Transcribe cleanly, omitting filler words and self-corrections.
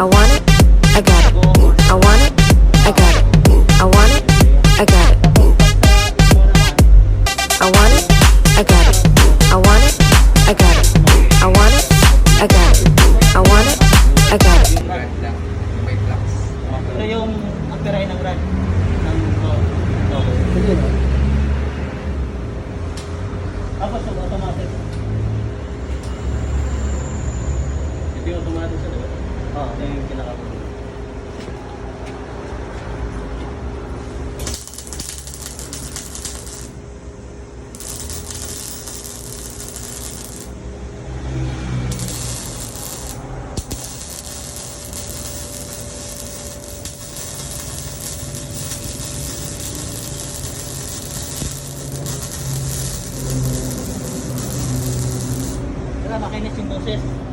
I want it, I got it. I want it, I got it. I want it, I got it. I want it, I got it. I want it, I got it. I want it, I got it. I want it, I got it. May flux. Ito yung apiray ng rad. Sige na. Tapos yung automatic. Ito yung automatic sa diba? Oo, ito yung kinakabuti. Makinis yung boses.